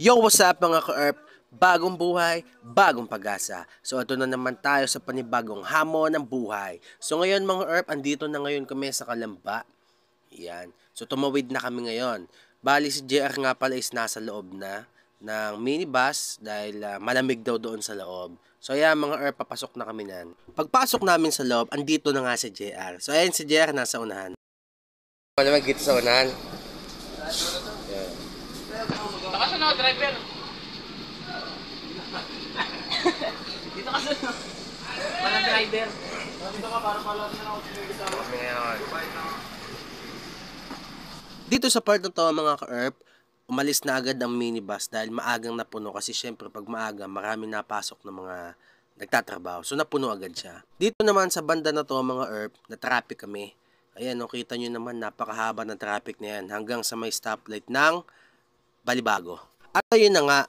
Yo, what's up mga ka-ERP? Bagong buhay, bagong pag-asa. So ito na naman tayo sa panibagong hamon ng buhay. So ngayon mga ERP, andito na ngayon kami sa Kalamba. Yan. So tumawid na kami ngayon. Bali si JR nga pala is nasa loob na ng minibus dahil malamig daw doon sa loob. So ayan mga ERP, papasok na kami nan. Pagpasok namin sa loob, andito na nga si JR. So ayan si JR nasa unahan. Malamig dito sa unahan. Baka na driver. Dito ka sa walang driver. Dito ka para pala na ako Ngayon. Dito sa part na to mga ka-ERP, umalis na agad ang minibus dahil maagang napuno kasi syempre pag maaga marami napasok ng mga nagtatrabaho. So napuno agad siya. Dito naman sa banda na to mga ERP, na traffic kami. Ayan, no, kita nyo naman napakahaba ng traffic na yan hanggang sa may stoplight ng Balibago. At ayun na nga,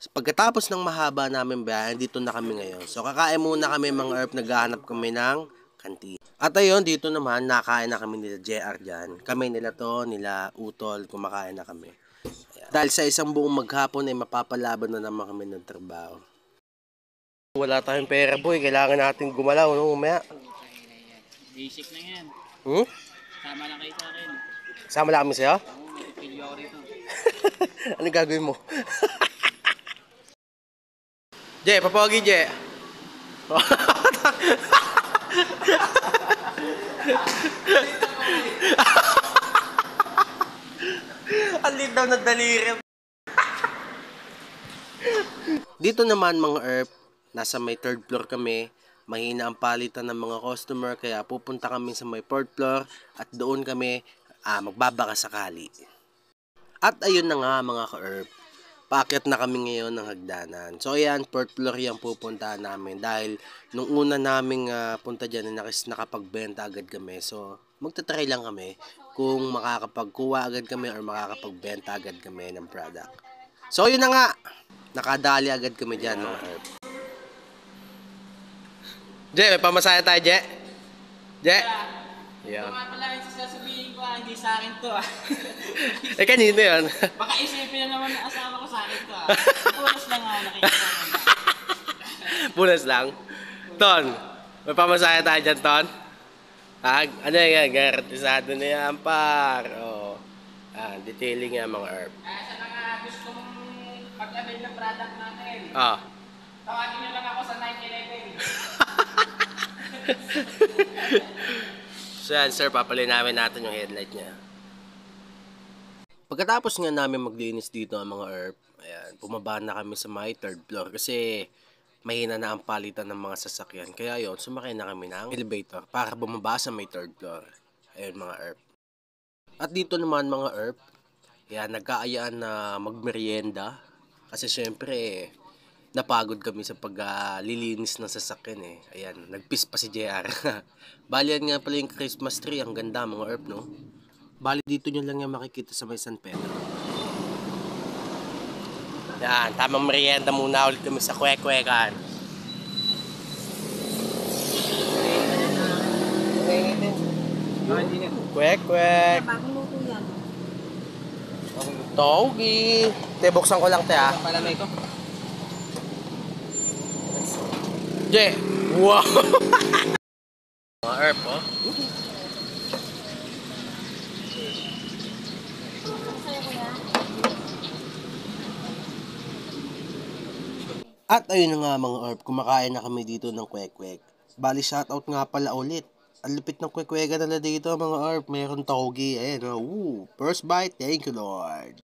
pagkatapos ng mahaba namin biyahe, dito na kami ngayon. So kakain muna kami mga ERP, naghahanap kami ng kantin. At ayun, dito naman, nakain na kami nila JR dyan. Kami nila to, nila Utol, kumakain na kami. Ayan. Dahil sa isang buong maghapon ay mapapalaban na naman kami ng trabaho. Wala tayong pera boy, kailangan natin gumalaw, no? Umaya. Basic na yan. Sama lang kayo sa akin. Sama lang kami sa'yo? Oo, matipilyo ako rito. Ano gagawin mo? Je, papawagi Je. Ang lit daw na daliri. Dito naman mga ERP, nasa may third floor kami. Mahina ang palitan ng mga customer kaya pupunta kami sa may fourth floor at doon kami magbabaka sakali. At ayun na nga mga ka-ERP, paakyat na kami ngayon ng hagdanan. So ayan, fourth floor yung pupuntahan namin dahil nung una naming punta dyan nakapagbenta agad kami. So magtatry lang kami kung makakapagkuha agad kami or makakapagbenta agad kami ng product. So yun na nga, nakadali agad kami dyan mga ERP. Je, may pamasaya tayo Je? Je? Yeah. Ito nga pala yung sasabihin ko, hindi sa akin to Eh kanino yun? Baka isipin na naman na asawa ko sa akin to Punas lang ako nakikita ko. Punas lang? Ton, may pamasaya tayo dyan, Ton? Ano yan? Garantisado na yan, par. Oh. Detailing yan, mga ERP. Sa mga gusto mong pag-avail ng product natin, tawagin nyo lang ako sa 911. So yan, sir, papalinamin natin yung headlight niya. Pagkatapos nga namin maglinis dito ang mga ERP, ayan, bumaba na kami sa may third floor kasi mahina na ang palitan ng mga sasakyan. Kaya yon, sumakay na kami ng elevator para bumaba sa may third floor. Ayun mga ERP. At dito naman mga ERP, ayan, nagkaayaan na magmerienda kasi syempre napagod kami sa paglilinis ng sasakyan eh. Ayan, nagpis pa si JR. Bali yan nga pala yung Christmas tree. Ang ganda mga ERP, no? Bali dito nyo lang yung makikita sa may San Pedro. Yan, tamang merienda muna ulit kami sa kwek-kwekan. Kwek-kwek. Bagong luto yan. Togi. Te, buksan ko lang te ha. Palamay ko. Je! Wow! Mga ERP, oh. At ayun na nga mga ERP, kumakain na kami dito ng kwek-kwek. Bali shoutout nga pala ulit. Ang lupit ng kwek-kweka nila dito mga ERP. Mayroon togi. Ayan, oh. First bite, thank you Lord.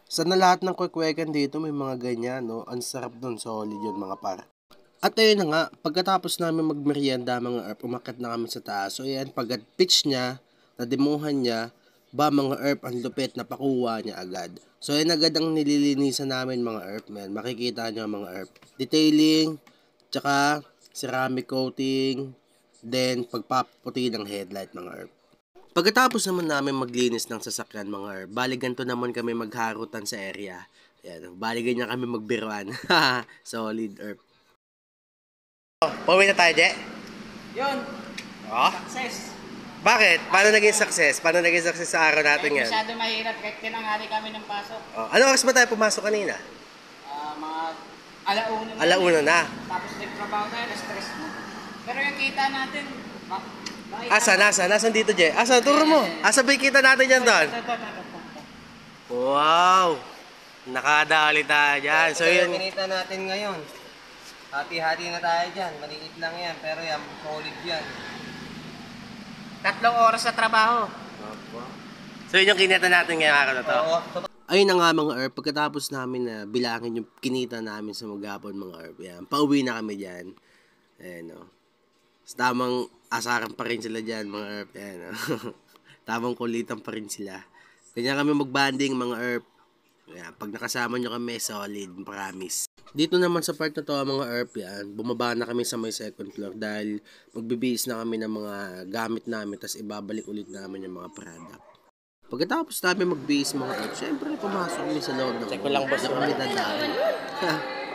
Sana lahat ng kwek-kwekan dito may mga ganyan, no? Ang sarap dun, solid yun mga par. At ayun na nga, pagkatapos namin magmerienda mga ERP, umakyat na kami sa taas. So ayan, pag-pitch niya, nadimuhan niya, ba mga ERP, ang lupit, napakuha niya agad. So ayan agad ang nililinisan namin mga ERP, man. Makikita niyo mga ERP. Detailing, tsaka ceramic coating, then pagpaputi ng headlight mga ERP. Pagkatapos naman namin maglinis ng sasakyan mga ERP, bali ganito naman kami magharutan sa area. Ayan, bali ganyan kami magbiruan. Solid ERP. Pauwi na tayo, Je? Yun, Oh? success. Bakit? Paano naging success? Paano naging success sa araw natin yan? Masyado mahirap kahit tinanghali kami ng pasok. Oh, ano oras ba tayo pumasok kanina? Alauna na. Tapos nagtrabaho tayo, na-stress mo. Pero yung kita natin, Nasaan dito, Je? Turo mo. Ba yung kita natin yan doon? Wow! Nakadali tayo dyan. So yun. Kinita natin ngayon. Hati-hati na tayo dyan. Maliit lang yan, pero yan, solid yan. 3 oras sa trabaho. So yun yung kinita natin ngayong araw na to. Oo. Ayun na nga mga Earth, pagkatapos namin na bilangin yung kinita namin sa maghapon mga Earth, yan, pauwi na kami dyan. Ayan o. Tamang asaran pa rin sila dyan mga Earth. Ayan o. Tamang kulitan pa rin sila. Kanya kami magbanding mga Earth. Ayan, pag nakasama nyo kami, solid, promise. Dito naman sa part na to mga Earth, yan, bumaba na kami sa may second floor dahil magbibihis na kami ng mga gamit namin tapos ibabalik ulit namin yung mga product. Pagkatapos namin mag-base mga Earth, syempre pumasok kami sa loob ng boss na kami dadaan.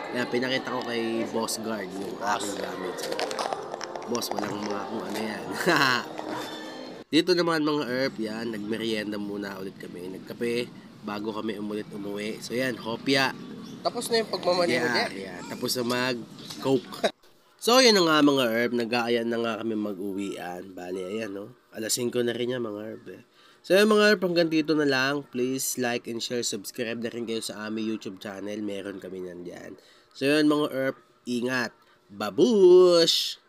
Kaya pinakita ko kay Boss Guard yung aking gamit. Boss, walang mga kung ano yan. Dito naman mga Earth, yan, nagmerienda muna ulit kami. Nagkape bago kami umuwi. So yan, hopya. Tapos na yung pagmamali mo dyan. Yeah, tapos na mag-coke. So yun na nga mga Earth, nag-aayan na nga kami mag-uwian. Bali, ayan no. Alas 5 na rin yan mga Earth eh. So yun mga Earth, hanggang dito na lang. Please like and share, subscribe na rin kayo sa aming YouTube channel. Meron kami nandyan. So yun mga Earth, ingat. Babush!